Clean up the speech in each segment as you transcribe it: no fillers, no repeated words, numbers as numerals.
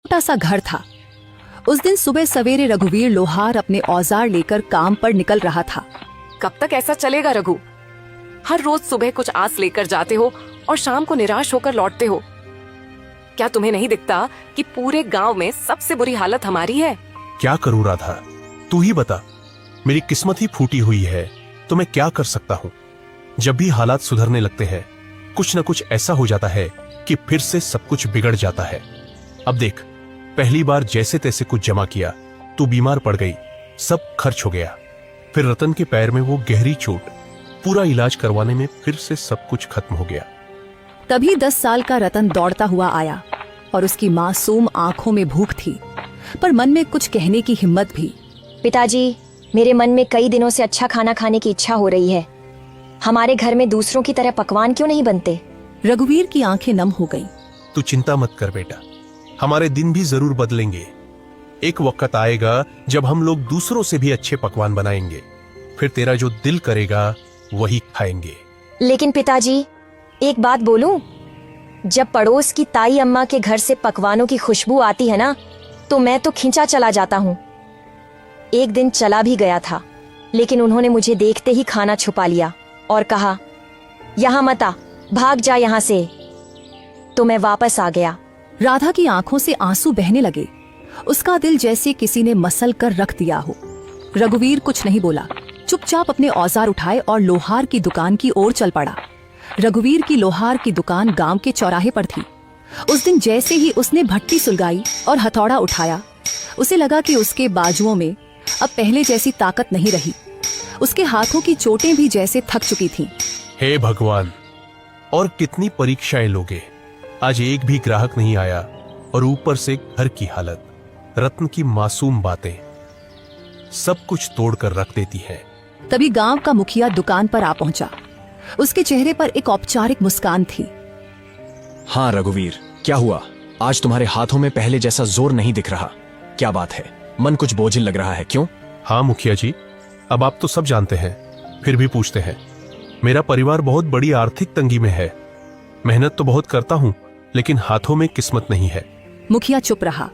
छोटा सा घर था। उस दिन सुबह सवेरे रघुवीर लोहार अपने औजार लेकर काम पर निकल रहा था। कब तक ऐसा चलेगा रघु? हर रोज सुबह कुछ आस लेकर जाते हो और शाम को निराश होकर लौटते हो। क्या तुम्हें नहीं दिखता कि पूरे गांव में सबसे बुरी हालत हमारी है? क्या करूं राधा, तू ही बता। मेरी किस्मत ही फूटी हुई है तो मैं क्या कर सकता हूं। जब भी हालात सुधरने लगते हैं कुछ न कुछ ऐसा हो जाता है कि फिर से सब कुछ बिगड़ जाता है। अब देख, पहली बार जैसे तैसे कुछ जमा किया, तू बीमार पड़ गई, सब खर्च हो गया। फिर रतन के पैर में वो गहरी चोट, पूरा इलाज करवाने में फिर से सब कुछ खत्म हो गया। तभी 10 साल का रतन दौड़ता हुआ आया और उसकी मासूम आंखों में भूख थी, पर मन में कुछ कहने की हिम्मत भी। पिताजी, मेरे मन में कई दिनों से अच्छा खाना खाने की इच्छा हो रही है। हमारे घर में दूसरों की तरह पकवान क्यों नहीं बनते? रघुवीर की आंखें नम हो गईं। तू चिंता मत कर बेटा, हमारे दिन भी जरूर बदलेंगे। एक वक्त आएगा जब हम लोग दूसरों से भी अच्छे पकवान बनाएंगे, फिर तेरा जो दिल करेगा वही खाएंगे। लेकिन पिताजी, एक बात बोलूं? जब पड़ोस की ताई अम्मा के घर से पकवानों की खुशबू आती है ना, तो मैं तो खींचा चला जाता हूँ। एक दिन चला भी गया था, लेकिन उन्होंने मुझे देखते ही खाना छुपा लिया और कहा, यहाँ मत आ, भाग जा यहाँ से। तो मैं वापस आ गया। राधा की आंखों से आंसू बहने लगे। उसका दिल जैसे किसी ने मसल कर रख दिया हो। रघुवीर कुछ नहीं बोला, चुपचाप अपने औजार उठाए और लोहार की दुकान की ओर चल पड़ा। रघुवीर की लोहार की दुकान गांव के चौराहे पर थी। उस दिन जैसे ही उसने भट्टी सुलगाई और हथौड़ा उठाया, उसे लगा कि उसके बाजुओं में अब पहले जैसी ताकत नहीं रही। उसके हाथों की चोटें भी जैसे थक चुकी थीं। हे भगवान, और कितनी परीक्षाएं लोगे। आज एक भी ग्राहक नहीं आया और ऊपर से घर की हालत, रत्न की मासूम बातें सब कुछ तोड़कर रख देती है। तभी गांव का मुखिया दुकान पर आ पहुंचा। उसके चेहरे पर एक औपचारिक मुस्कान थी। हाँ रघुवीर, क्या हुआ? आज तुम्हारे हाथों में पहले जैसा जोर नहीं दिख रहा। क्या बात है? मन कुछ बोझिल लग रहा है, क्यों? हाँ मुखिया जी, अब आप तो सब जानते हैं, फिर भी पूछते हैं। मेरा परिवार बहुत बड़ी आर्थिक तंगी में है। मेहनत तो बहुत करता हूँ, लेकिन हाथों में किस्मत नहीं है। मुखिया चुप रहा,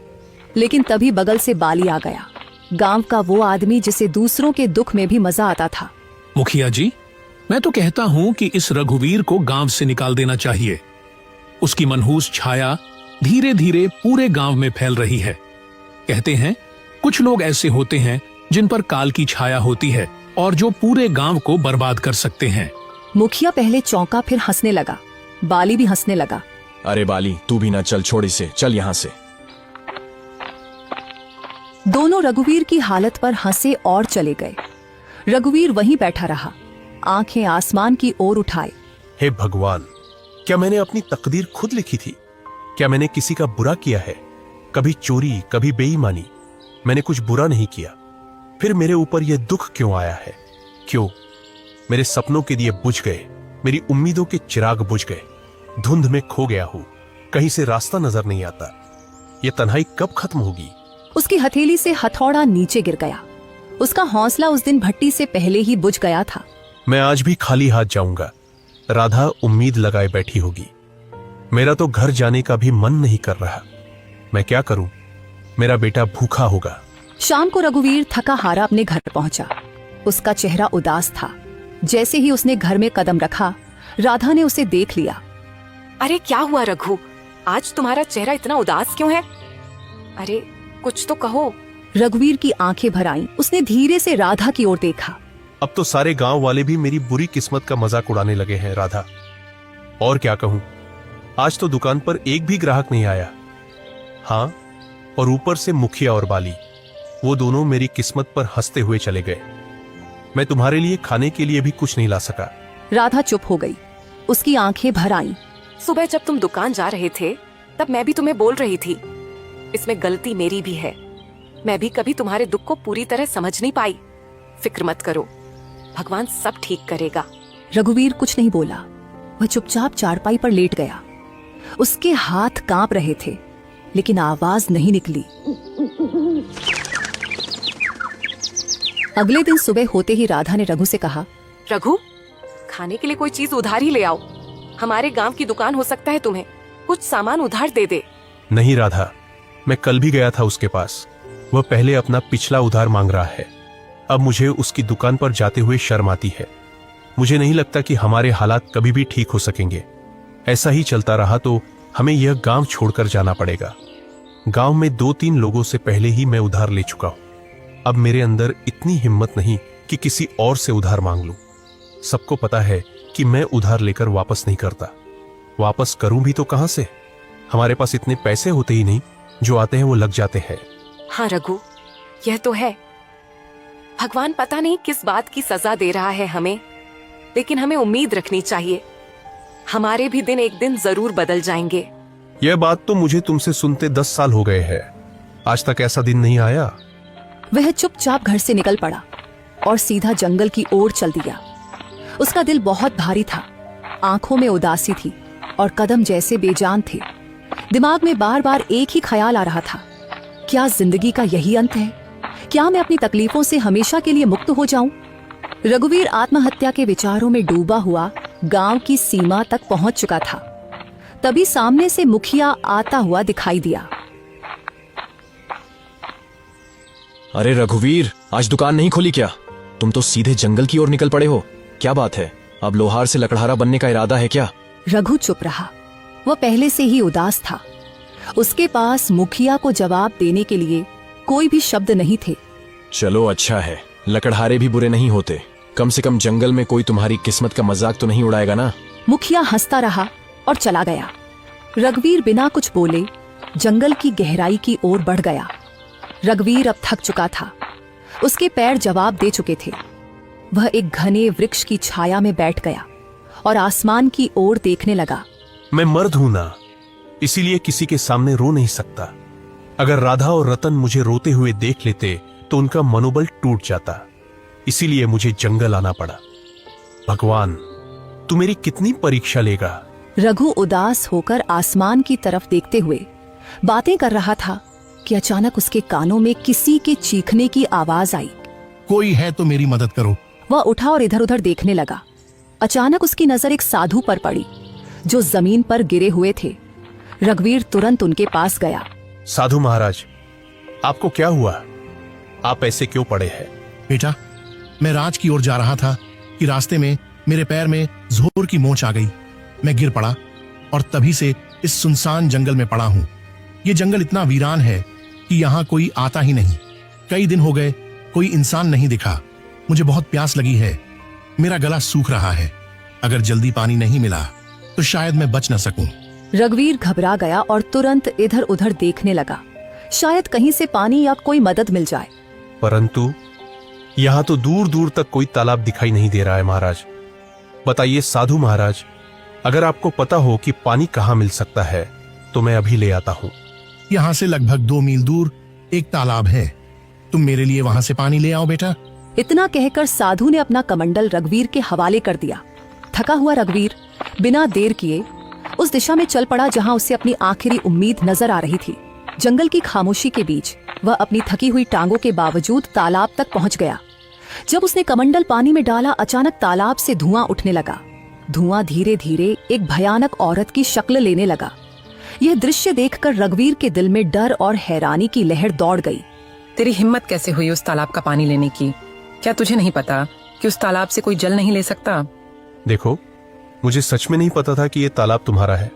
लेकिन तभी बगल से बाली आ गया, गांव का वो आदमी जिसे दूसरों के दुख में भी मजा आता था। मुखिया जी, मैं तो कहता हूँ कि इस रघुवीर को गांव से निकाल देना चाहिए। उसकी मनहूस छाया धीरे धीरे पूरे गांव में फैल रही है। कहते हैं कुछ लोग ऐसे होते हैं जिन पर काल की छाया होती है और जो पूरे गांव को बर्बाद कर सकते हैं। मुखिया पहले चौंका, फिर हंसने लगा। बाली भी हंसने लगा। अरे बाली, तू भी ना चल, छोड़ इसे, चल यहाँ से। दोनों रघुवीर की हालत पर हंसे और चले गए। रघुवीर वहीं बैठा रहा, आंखें आसमान की ओर उठाए। हे भगवान, क्या मैंने अपनी तकदीर खुद लिखी थी? क्या मैंने किसी का बुरा किया है? कभी चोरी, कभी बेईमानी, मैंने कुछ बुरा नहीं किया। फिर मेरे ऊपर यह दुख क्यों आया है? क्यों? मेरे सपनों के दिए बुझ गए, मेरी उम्मीदों के चिराग बुझ गए। धुंध में खो गया हूं, कहीं से रास्ता नजर नहीं आता। यह तन्हाई कब खत्म होगी? उसकी हथेली से हथौड़ा नीचे गिर गया। उसका हौसला उस दिन भट्टी से पहले ही बुझ गया था। मैं आज भी खाली हाथ जाऊंगा। राधा उम्मीद लगाए बैठी होगी। मेरा तो घर जाने का भी मन नहीं कर रहा। मैं क्या करूं? मेरा बेटा भूखा होगा। शाम को रघुवीर थका हारा अपने घर पहुंचा। उसका चेहरा उदास था। जैसे ही उसने घर में कदम रखा, राधा ने उसे देख लिया। अरे क्या हुआ रघु, आज तुम्हारा चेहरा इतना उदास क्यों है? अरे कुछ तो कहो। रघुवीर की आंखें भर आईं। उसने धीरे से राधा की ओर देखा। अब तो सारे गांव वाले भी मेरी बुरी किस्मत का मजाक उड़ाने लगे हैं राधा। और क्या कहूं, आज तो दुकान पर एक भी ग्राहक नहीं आया। हाँ, और ऊपर से मुखिया और बाली, वो दोनों मेरी किस्मत पर हंसते हुए चले गए। मैं तुम्हारे लिए खाने के लिए भी कुछ नहीं ला सका। राधा चुप हो गई। उसकी आंखें भर आईं। सुबह जब तुम दुकान जा रहे थे तब मैं भी तुम्हें बोल रही थी, इसमें गलती मेरी भी है। मैं भी कभी तुम्हारे दुख को पूरी तरह समझ नहीं पाई। फिक्र मत करो, भगवान सब ठीक करेगा। रघुवीर कुछ नहीं बोला। वह चुपचाप चारपाई पर लेट गया। उसके हाथ कांप रहे थे, लेकिन आवाज नहीं निकली। अगले दिन सुबह होते ही राधा ने रघु से कहा, रघु, खाने के लिए कोई चीज उधार ही ले आओ। हमारे गांव की दुकान हो सकता है तुम्हें कुछ सामान उधार दे दे। नहीं राधा, मैं कल भी गया था उसके पास। वह पहले अपना पिछला उधार मांग रहा है। अब मुझे उसकी दुकान पर जाते हुए शर्म आती है। मुझे नहीं लगता कि हमारे हालात कभी भी ठीक हो सकेंगे। ऐसा ही चलता रहा तो हमें यह गांव छोड़कर जाना पड़ेगा। गांव में 2-3 लोगों से पहले ही मैं उधार ले चुका हूं। अब मेरे अंदर इतनी हिम्मत नहीं कि किसी और से उधार मांग लूं। सबको पता है कि मैं उधार लेकर वापस नहीं करता। वापस करूं भी तो कहां से? हमारे पास इतने पैसे होते ही नहीं, जो आते हैं वो लग जाते हैं। हाँ रघु, यह तो है। भगवान पता नहीं किस बात की सजा दे रहा है हमें, लेकिन हमें उम्मीद रखनी चाहिए। हमारे भी दिन एक दिन जरूर बदल जाएंगे। यह बात तो मुझे तुमसे सुनते 10 साल हो गए हैं। आज तक ऐसा दिन नहीं आया। वह चुपचाप घर से निकल पड़ा और सीधा जंगल की ओर चल दिया। उसका दिल बहुत भारी था, आंखों में उदासी थी और कदम जैसे बेजान थे। दिमाग में बार बार एक ही ख्याल आ रहा था, क्या जिंदगी का यही अंत है? क्या मैं अपनी तकलीफों से हमेशा के लिए मुक्त हो जाऊं? रघुवीर आत्महत्या के विचारों में डूबा हुआ गांव की सीमा तक पहुंच चुका था। तभी सामने से मुखिया आता हुआ दिखाई दिया। अरे रघुवीर, आज दुकान नहीं खोली क्या? तुम तो सीधे जंगल की ओर निकल पड़े हो। क्या बात है? अब लोहार से लकड़हारा बनने का इरादा है क्या? रघु चुप रहा। वह पहले से ही उदास था। उसके पास मुखिया को जवाब देने के लिए कोई भी शब्द नहीं थे। चलो अच्छा है, लकड़हारे भी बुरे नहीं होते। कम से कम जंगल में कोई तुम्हारी किस्मत का मजाक तो नहीं उड़ाएगा ना। मुखिया हंसता रहा और चला गया। रघुवीर बिना कुछ बोले जंगल की गहराई की ओर बढ़ गया। रघुवीर अब थक चुका था। उसके पैर जवाब दे चुके थे। वह एक घने वृक्ष की छाया में बैठ गया और आसमान की ओर देखने लगा। मैं मर्द हूं ना, इसीलिए किसी के सामने रो नहीं सकता। अगर राधा और रतन मुझे रोते हुए देख लेते तो उनका मनोबल टूट जाता। इसीलिए मुझे जंगल आना पड़ा। भगवान, तू मेरी कितनी परीक्षा लेगा? रघु उदास होकर आसमान की तरफ देखते हुए बातें कर रहा था कि अचानक उसके कानों में किसी के चीखने की आवाज आई। कोई है तो मेरी मदद करो। वह उठा और इधर उधर देखने लगा। अचानक उसकी नजर एक साधु पर पड़ी जो जमीन पर गिरे हुए थे। रघुवीर तुरंत उनके पास गया। साधु महाराज, आपको क्या हुआ? आप ऐसे क्यों पड़े हैं? बेटा, मैं राज की ओर जा रहा था कि रास्ते में मेरे पैर में जोर की मोच आ गई। मैं गिर पड़ा और तभी से इस सुनसान जंगल में पड़ा हूँ। ये जंगल इतना वीरान है कि यहाँ कोई आता ही नहीं। कई दिन हो गए, कोई इंसान नहीं दिखा। मुझे बहुत प्यास लगी है। मेरा गला सूख रहा है। अगर जल्दी पानी नहीं मिला तो शायद मैं बच न सकूं। रघुवीर घबरा गया और तुरंत इधर उधर देखने लगा, शायद कहीं से पानी या कोई मदद मिल जाए। परंतु यहां तो दूर दूर तक कोई तालाब दिखाई नहीं दे रहा है। महाराज बताइए साधु महाराज, अगर आपको पता हो कि पानी कहाँ मिल सकता है तो मैं अभी ले आता हूँ। यहाँ से लगभग 2 मील दूर एक तालाब है। तुम मेरे लिए वहां से पानी ले आओ बेटा। इतना कहकर साधु ने अपना कमंडल रघुवीर के हवाले कर दिया। थका हुआ रघुवीर बिना देर किए उस दिशा में चल पड़ा जहां उसे अपनी आखिरी उम्मीद नजर आ रही थी। जंगल की खामोशी के बीच वह अपनी थकी हुई टांगों के बावजूद तालाब तक पहुंच गया। जब उसने कमंडल पानी में डाला, अचानक तालाब से धुआं उठने लगा। धुआं धीरे धीरे एक भयानक औरत की शक्ल लेने लगा। यह दृश्य देखकर रघुवीर के दिल में डर और हैरानी की लहर दौड़ गई। तेरी हिम्मत कैसे हुई उस तालाब का पानी लेने की? क्या तुझे नहीं पता कि उस तालाब से कोई जल नहीं ले सकता? देखो, मुझे सच में नहीं पता था कि ये तालाब तुम्हारा है।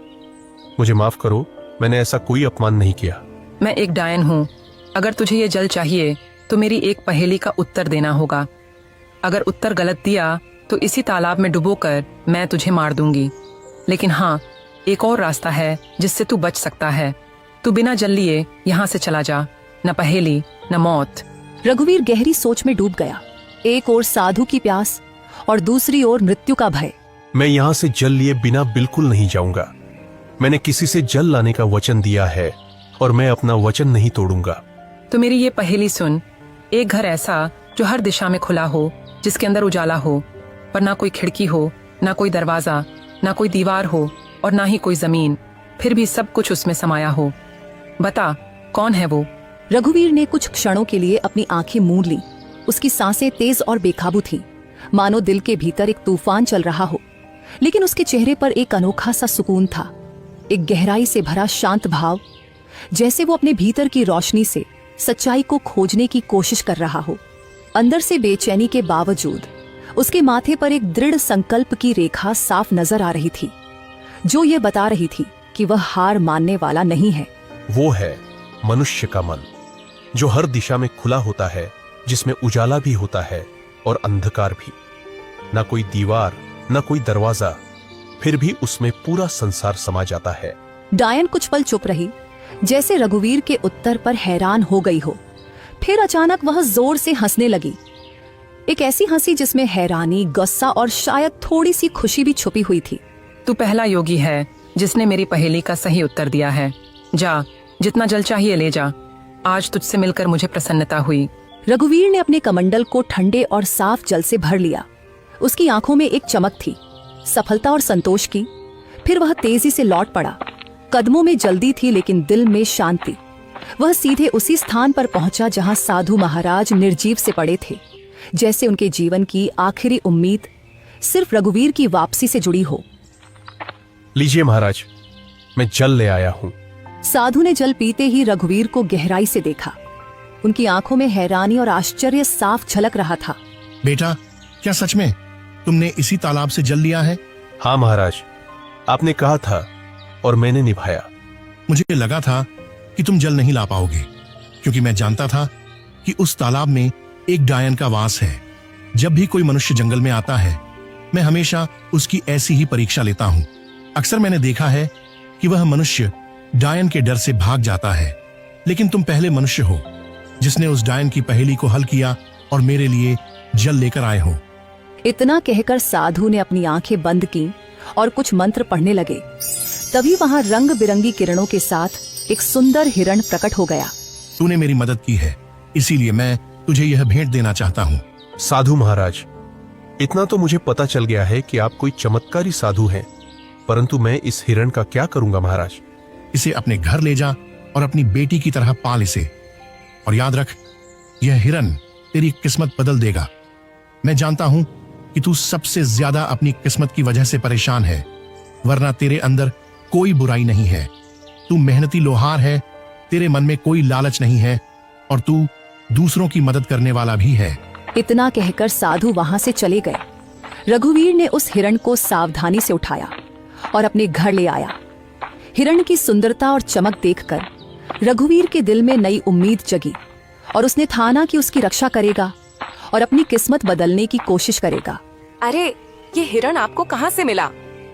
मुझे माफ करो, मैंने ऐसा कोई अपमान नहीं किया। मैं एक डायन हूँ। अगर तुझे ये जल चाहिए तो मेरी एक पहेली का उत्तर देना होगा। अगर उत्तर गलत दिया तो इसी तालाब में डुबोकर मैं तुझे मार दूंगी। लेकिन हाँ, एक और रास्ता है जिससे तू बच सकता है। तू बिना जल लिए यहाँ से चला जा। न पहेली न मौत। रघुवीर गहरी सोच में डूब गया। एक ओर साधु की प्यास और दूसरी ओर मृत्यु का भय। मैं यहाँ से जल लिए बिना बिल्कुल नहीं जाऊंगा। मैंने किसी से जल लाने का वचन दिया है और मैं अपना वचन नहीं तोड़ूंगा। तो मेरी ये पहेली सुन। एक घर ऐसा जो हर दिशा में खुला हो, जिसके अंदर उजाला हो, पर ना कोई खिड़की हो, ना कोई दरवाजा, ना कोई दीवार हो और ना ही कोई जमीन, फिर भी सब कुछ उसमें समाया हो। बता, कौन है वो? रघुवीर ने कुछ क्षणों के लिए अपनी आंखें मूंद ली। उसकी सांसें तेज और बेकाबू थीं, मानो दिल के भीतर एक तूफान चल रहा हो। लेकिन उसके चेहरे पर एक अनोखा सा सुकून था, एक गहराई से भरा शांत भाव, जैसे वो अपने भीतर की रोशनी से सच्चाई को खोजने की कोशिश कर रहा हो। अंदर से बेचैनी के बावजूद उसके माथे पर एक दृढ़ संकल्प की रेखा साफ नजर आ रही थी, जो ये बता रही थी कि वह हार मानने वाला नहीं है। वो है मनुष्य का मन, जो हर दिशा में खुला होता है, जिसमें उजाला भी होता है और अंधकार भी। न कोई दीवार, न कोई दरवाजा, फिर भी उसमें पूरा संसार समा जाता है। डायन कुछ पल चुप रही, जैसे रघुवीर के उत्तर पर हैरान हो गई हो। फिर अचानक वह जोर से हंसने लगी, एक ऐसी हंसी जिसमें हैरानी, गुस्सा और शायद थोड़ी सी खुशी भी छुपी हुई थी। तू पहला योगी है जिसने मेरी पहेली का सही उत्तर दिया है। जा, जितना जल चाहिए ले जा। आज तुझसे मिलकर मुझे प्रसन्नता हुई। रघुवीर ने अपने कमंडल को ठंडे और साफ जल से भर लिया। उसकी आंखों में एक चमक थी, सफलता और संतोष की। फिर वह तेजी से लौट पड़ा। कदमों में जल्दी थी लेकिन दिल में शांति। वह सीधे उसी स्थान पर पहुंचा जहां साधु महाराज निर्जीव से पड़े थे, जैसे उनके जीवन की आखिरी उम्मीद सिर्फ रघुवीर की वापसी से जुड़ी हो। लीजिए महाराज, मैं जल ले आया हूं। साधु ने जल पीते ही रघुवीर को गहराई से देखा। उनकी आंखों में हैरानी और आश्चर्य साफ झलक रहा था। बेटा, क्या सच में तुमने इसी तालाब से जल लिया है? हाँ महाराज, आपने कहा था और मैंने निभाया। मुझे लगा था कि तुम जल नहीं ला पाओगे, क्योंकि मैं जानता था कि उस तालाब में एक डायन का वास है। जब भी कोई मनुष्य जंगल में आता है, मैं हमेशा उसकी ऐसी ही परीक्षा लेता हूँ। अक्सर मैंने देखा है कि वह मनुष्य डायन के डर से भाग जाता है, लेकिन तुम पहले मनुष्य हो जिसने उस डायन की पहेली को हल किया और मेरे लिए जल लेकर आए हो। इतना कहकर साधु ने अपनी आंखें बंद की और कुछ मंत्र पढ़ने लगे। तभी वहां रंग बिरंगी किरणों के साथ एक सुंदर हिरण प्रकट हो गया। तूने मेरी मदद की है, इसीलिए मैं तुझे यह भेंट देना चाहता हूँ। साधु महाराज, इतना तो मुझे पता चल गया है कि आप कोई चमत्कारी साधु हैं, परंतु मैं इस हिरण का क्या करूंगा महाराज? इसे अपने घर ले जा और अपनी बेटी की तरह पाल इसे। और याद रख, यह हिरण तेरी किस्मत बदल देगा। मैं जानता हूं कि तू सबसे ज्यादा अपनी किस्मत की वजह से परेशान है, वरना तेरे अंदर कोई बुराई नहीं है। तू मेहनती लोहार है, तेरे मन में कोई लालच नहीं है और तू दूसरों की मदद करने वाला भी है। इतना कहकर साधु वहां से चले गए। रघुवीर ने उस हिरण को सावधानी से उठाया और अपने घर ले आया। हिरण की सुंदरता और चमक देखकर रघुवीर के दिल में नई उम्मीद जगी और उसने ठाना कि उसकी रक्षा करेगा और अपनी किस्मत बदलने की कोशिश करेगा। अरे, ये हिरण आपको कहाँ से मिला?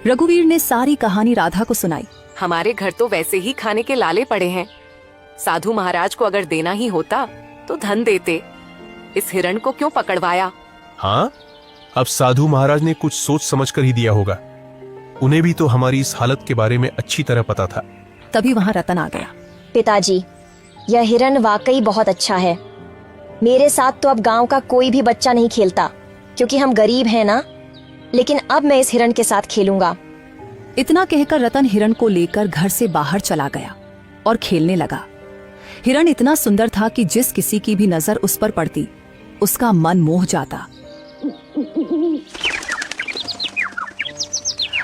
रघुवीर ने सारी कहानी राधा को सुनाई। हमारे घर तो वैसे ही खाने के लाले पड़े हैं। साधु महाराज को अगर देना ही होता तो धन देते। इस हिरण को क्यों पकड़वाया? हाँ, अब साधु महाराज ने कुछ सोच समझ कर ही दिया होगा। उन्हें भी तो हमारी इस हालत के बारे में अच्छी तरह पता था। तभी वहां रतन आ गया। पिताजी, यह हिरण वाकई बहुत अच्छा है। मेरे साथ तो अब गांव का कोई भी बच्चा नहीं खेलता, क्योंकि हम गरीब हैं ना। लेकिन अब मैं इस हिरण के साथ खेलूंगा। इतना कहकर रतन हिरण को लेकर घर से बाहर चला गया और खेलने लगा। हिरण इतना सुंदर था कि जिस किसी की भी नजर उस पर पड़ती, उसका मन मोह जाता।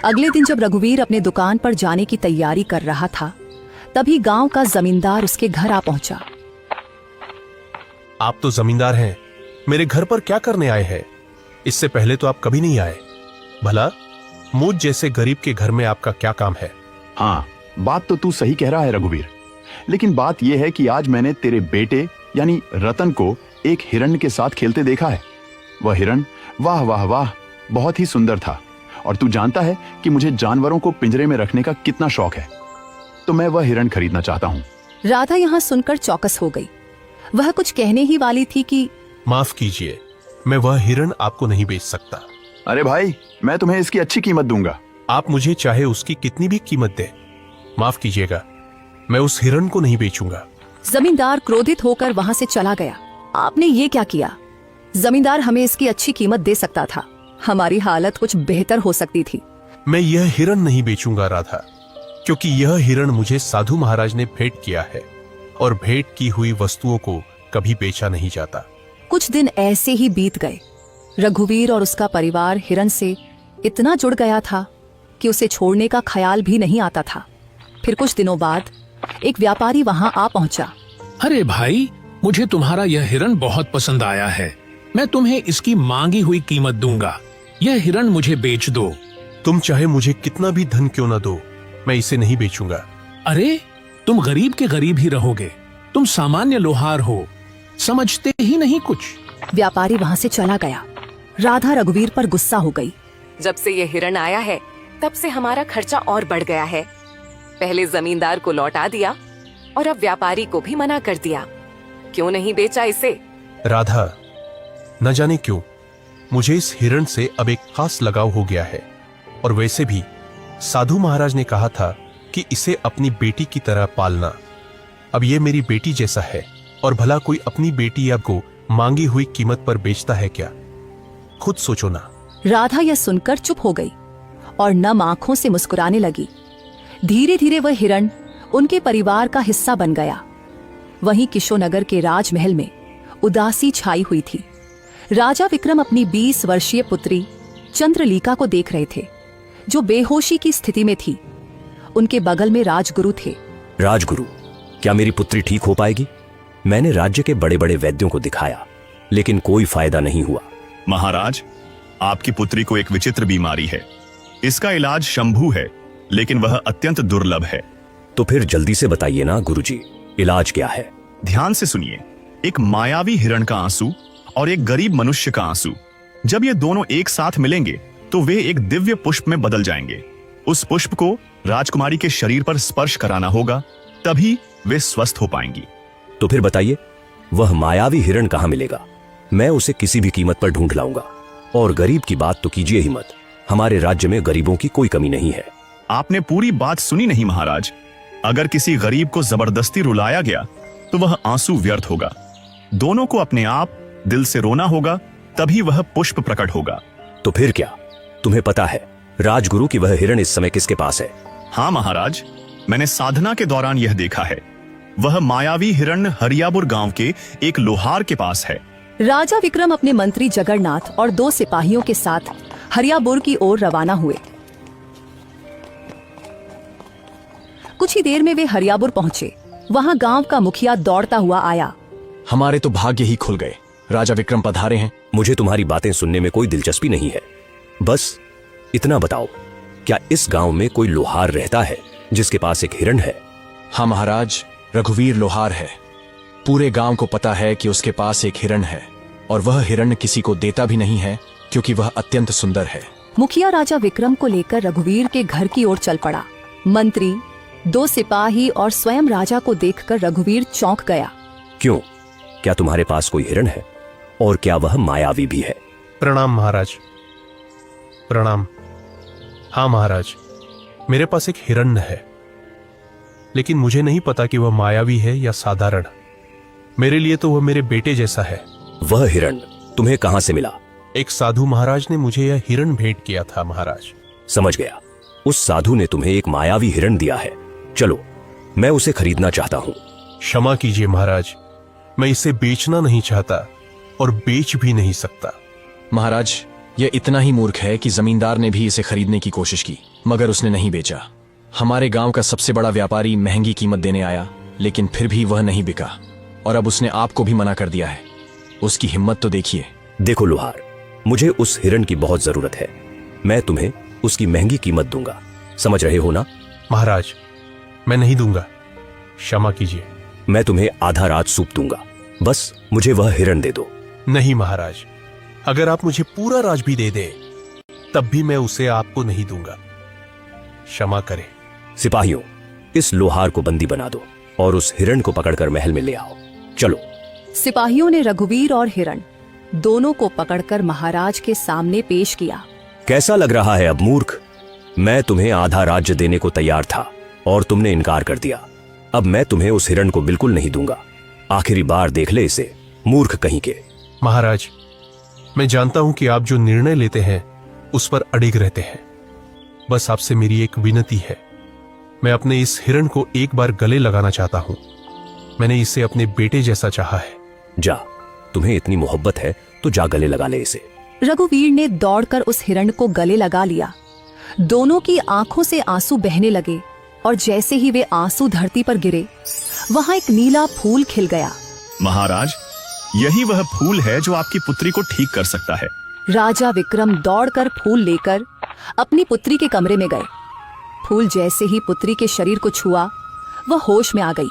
अगले दिन जब रघुवीर अपने दुकान पर जाने की तैयारी कर रहा था, तभी गांव का जमींदार उसके घर आ पहुंचा। आप तो जमींदार हैं, मेरे घर पर क्या करने आए हैं? इससे पहले तो आप कभी नहीं आए। भला मुझ जैसे गरीब के घर में आपका क्या काम है? हाँ, बात तो तू सही कह रहा है रघुवीर, लेकिन बात यह है कि आज मैंने तेरे बेटे यानी रतन को एक हिरण के साथ खेलते देखा है। वह हिरण वाह वाह वाह बहुत ही सुंदर था। और तू जानता है कि मुझे जानवरों को पिंजरे में रखने का कितना शौक है, तो मैं वह हिरण खरीदना चाहता हूँ। राधा यहाँ सुनकर चौकस हो गई। वह कुछ कहने ही वाली थी कि माफ कीजिए, मैं वह हिरण आपको नहीं बेच सकता। अरे भाई, मैं तुम्हें इसकी अच्छी कीमत दूंगा। आप मुझे चाहे उसकी कितनी भी कीमत दे, माफ कीजिएगा, मैं उस हिरण को नहीं बेचूंगा। जमींदार क्रोधित होकर वहां से चला गया। आपने ये क्या किया? जमींदार हमें इसकी अच्छी कीमत दे सकता था, हमारी हालत कुछ बेहतर हो सकती थी। मैं यह हिरण नहीं बेचूंगा राधा, क्योंकि यह हिरण मुझे साधु महाराज ने भेंट किया है और भेंट की हुई वस्तुओं को कभी बेचा नहीं जाता। कुछ दिन ऐसे ही बीत गए। रघुवीर और उसका परिवार हिरण से इतना जुड़ गया था कि उसे छोड़ने का ख्याल भी नहीं आता था। फिर कुछ दिनों बाद एक व्यापारी वहां आ पहुंचा। अरे भाई, मुझे तुम्हारा यह हिरण बहुत पसंद आया है। मैं तुम्हें इसकी मांगी हुई कीमत दूंगा। यह हिरण मुझे बेच दो। तुम चाहे मुझे कितना भी धन क्यों न दो, मैं इसे नहीं बेचूंगा। अरे, तुम गरीब के गरीब ही रहोगे। तुम सामान्य लोहार हो, समझते ही नहीं कुछ। व्यापारी वहां से चला गया। राधा रघुवीर पर गुस्सा हो गई। जब से ये हिरण आया है तब से हमारा खर्चा और बढ़ गया है। पहले जमींदार को लौटा दिया और अब व्यापारी को भी मना कर दिया। क्यों नहीं बेचा इसे? राधा, न जाने क्यों मुझे इस हिरण से अब एक खास लगाव हो गया है। और वैसे भी साधु महाराज ने कहा था कि इसे अपनी बेटी की तरह पालना। अब ये मेरी बेटी जैसा है, और भला कोई अपनी बेटी या को मांगी हुई कीमत पर बेचता है क्या? खुद सोचो ना। राधा यह सुनकर चुप हो गई और नम आंखों से मुस्कुराने लगी। धीरे धीरे वह हिरण उनके परिवार का हिस्सा बन गया। वहीं किशोनगर के राजमहल में उदासी छाई हुई थी। राजा विक्रम अपनी 20 वर्षीय पुत्री चंद्रलीका को देख रहे थे, जो बेहोशी की स्थिति में थी। उनके बगल में राजगुरु थे। राजगुरु, क्या मेरी पुत्री ठीक हो पाएगी? मैंने राज्य के बड़े बड़े वैद्यों को दिखाया, लेकिन कोई फायदा नहीं हुआ। महाराज, आपकी पुत्री को एक विचित्र बीमारी है। इसका इलाज शंभू है, लेकिन वह अत्यंत दुर्लभ है। तो फिर जल्दी से बताइए ना गुरुजी, इलाज क्या है? ध्यान से सुनिए। एक मायावी हिरण का आंसू और एक गरीब मनुष्य का आंसू, जब ये दोनों एक साथ मिलेंगे तो वे एक दिव्य पुष्प में बदल जाएंगे। उस पुष्प को राजकुमारी के शरीर पर स्पर्श कराना होगा, तभी वे स्वस्थ हो पाएंगी। तो फिर बताइए, वह मायावी हिरण कहाँ मिलेगा? मैं उसे किसी भी कीमत पर ढूंढ लाऊंगा। और गरीब की बात तो कीजिए ही मत। हमारे राज्य में गरीबों की कोई कमी नहीं है। आपने पूरी बात सुनी नहीं महाराज। अगर किसी गरीब को जबरदस्ती रुलाया गया तो वह आंसू व्यर्थ होगा। दोनों को अपने आप दिल से रोना होगा, तभी वह पुष्प प्रकट होगा। तो फिर क्या? तुम्हें पता है राजगुरु की वह हिरण इस समय किसके पास है? हाँ महाराज, मैंने साधना के दौरान यह देखा है। वह मायावी हिरण हरियापुर गांव के एक लोहार के पास है। राजा विक्रम अपने मंत्री जगन्नाथ और 2 सिपाहियों के साथ हरियापुर की ओर रवाना हुए। कुछ ही देर में वे हरियापुर पहुंचे। वहां गांव का मुखिया दौड़ता हुआ आया। हमारे तो भाग्य ही खुल गए। राजा विक्रम पधारे हैं। मुझे तुम्हारी बातें सुनने में कोई दिलचस्पी नहीं है। बस इतना बताओ, क्या इस गांव में कोई लोहार रहता है जिसके पास एक हिरण है? हाँ महाराज, रघुवीर लोहार है। पूरे गांव को पता है कि उसके पास एक हिरण है, और वह हिरण किसी को देता भी नहीं है, क्योंकि वह अत्यंत सुंदर है। मुखिया राजा विक्रम को लेकर रघुवीर के घर की ओर चल पड़ा। मंत्री, 2 सिपाही और स्वयं राजा को देखकर रघुवीर चौंक गया। क्यों? क्या तुम्हारे पास कोई हिरण है? और क्या वह मायावी भी है? प्रणाम महाराज, प्रणाम। हाँ महाराज, मेरे पास एक हिरण है, लेकिन मुझे नहीं पता कि वह मायावी है या साधारण। मेरे लिए तो वह मेरे बेटे जैसा है। वह हिरण तुम्हें कहां से मिला? एक साधु महाराज ने मुझे यह हिरण भेंट किया था महाराज। समझ गया। उस साधु ने तुम्हें एक मायावी हिरण दिया है। चलो, मैं उसे खरीदना चाहता हूँ। क्षमा कीजिए महाराज, मैं इसे बेचना नहीं चाहता और बेच भी नहीं सकता। महाराज, यह इतना ही मूर्ख है कि जमींदार ने भी इसे खरीदने की कोशिश की, मगर उसने नहीं बेचा। हमारे गांव का सबसे बड़ा व्यापारी महंगी कीमत देने आया, लेकिन फिर भी वह नहीं बिका, और अब उसने आपको भी मना कर दिया है। उसकी हिम्मत तो देखिए। देखो लोहार, मुझे उस हिरण की बहुत जरूरत है। मैं तुम्हें उसकी महंगी कीमत दूंगा, समझ रहे हो ना? महाराज, मैं नहीं दूंगा, क्षमा कीजिए। मैं तुम्हें आधा राज सूप दूंगा, बस मुझे वह हिरण दे दो। नहीं महाराज, अगर आप मुझे पूरा राज भी दे दे, तब भी मैं उसे आपको नहीं दूंगा, क्षमा करें। सिपाहियों, इस लोहार को बंदी बना दो और उस हिरण को पकड़कर महल में ले आओ। चलो। सिपाहियों ने रघुवीर और हिरण दोनों को पकड़कर महाराज के सामने पेश किया। कैसा लग रहा है अब मूर्ख? मैं तुम्हें आधा राज्य देने को तैयार था और तुमने इनकार कर दिया। अब मैं तुम्हें उस हिरण को बिल्कुल नहीं दूंगा। आखिरी बार देख ले इसे, मूर्ख कहीं के। महाराज, मैं जानता हूं कि आप जो निर्णय लेते हैं उस पर अडिग रहते हैं। बस आपसे मेरी एक विनती है, मैं अपने इस हिरण को एक बार गले लगाना चाहता हूं। मैंने इसे अपने बेटे जैसा चाहा है। जा, तुम्हें इतनी मोहब्बत है तो जा गले लगा ले इसे। रघुवीर ने दौड़कर उस हिरण को गले लगा लिया। दोनों की आंखों से आंसू बहने लगे। और जैसे ही वे आंसू धरती पर गिरे, वहां एक नीला फूल खिल गया। महाराज, यही वह फूल है जो आपकी पुत्री को ठीक कर सकता है। राजा विक्रम दौड़कर फूल लेकर अपनी पुत्री के कमरे में गए। फूल जैसे ही पुत्री के शरीर को छुआ, वह होश में आ गई।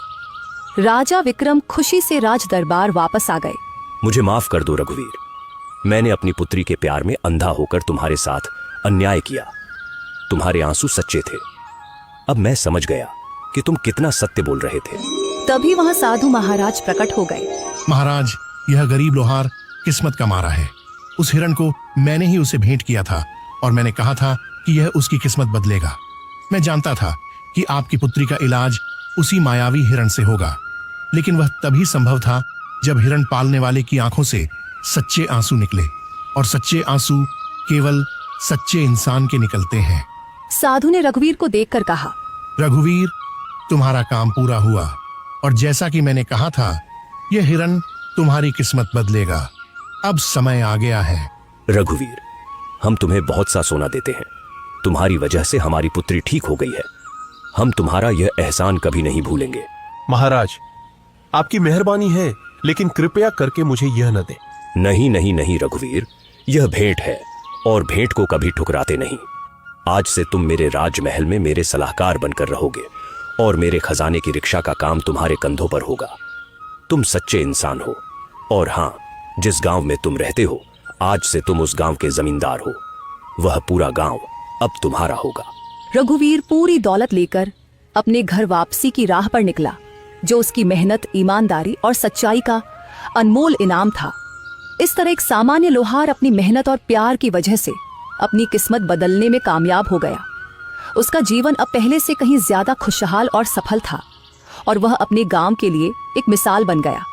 राजा विक्रम खुशी से राज दरबार वापस आ गए। मुझे माफ कर दो रघुवीर, मैंने अपनी पुत्री के प्यार में अंधा होकर तुम्हारे साथ अन्याय किया। तुम्हारे आंसू सच्चे थे। अब मैं समझ गया कि तुम कितना सत्य बोल रहे थे। तभी वहां साधु महाराज प्रकट हो गए। महाराज, यह गरीब लोहार किस्मत का मारा है। उस हिरण को मैंने ही उसे भेंट किया था और मैंने कहा था कि यह उसकी किस्मत बदलेगा। मैं जानता था कि आपकी पुत्री का इलाज उसी मायावी हिरण से होगा, लेकिन वह तभी संभव था जब हिरण पालने वाले की आंखों से सच्चे आंसू निकले, और सच्चे आंसू केवल सच्चे इंसान के निकलते हैं। साधु ने रघुवीर को देखकर कहा, रघुवीर, तुम्हारा काम पूरा हुआ, और जैसा कि मैंने कहा था, यह हिरण तुम्हारी किस्मत बदलेगा। अब समय आ गया है। रघुवीर, हम तुम्हें बहुत सा सोना देते हैं। तुम्हारी वजह से हमारी पुत्री ठीक हो गई है। हम तुम्हारा यह एहसान कभी नहीं भूलेंगे। महाराज, आपकी मेहरबानी है, लेकिन कृपया करके मुझे यह न दे। नहीं नहीं नहीं रघुवीर, यह भेंट है और भेंट को कभी ठुकराते नहीं। आज से तुम मेरे राजमहल में मेरे सलाहकार बनकर रहोगे और मेरे खजाने की रिक्शा का काम तुम्हारे कंधों पर होगा। तुम सच्चे इंसान हो, और हां, जिस गांव में तुम रहते हो, आज से तुम उस गांव के जमींदार हो। वह पूरा गांव अब तुम्हारा होगा। रघुवीर पूरी दौलत लेकर अपने घर वापसी की राह पर निकला, जो उसकी मेहनत, ईमानदारी और सच्चाई का अनमोल इनाम था। इस तरह एक सामान्य लोहार अपनी मेहनत और प्यार की वजह से अपनी किस्मत बदलने में कामयाब हो गया। उसका जीवन अब पहले से कहीं ज्यादा खुशहाल और सफल था, और वह अपने गांव के लिए एक मिसाल बन गया।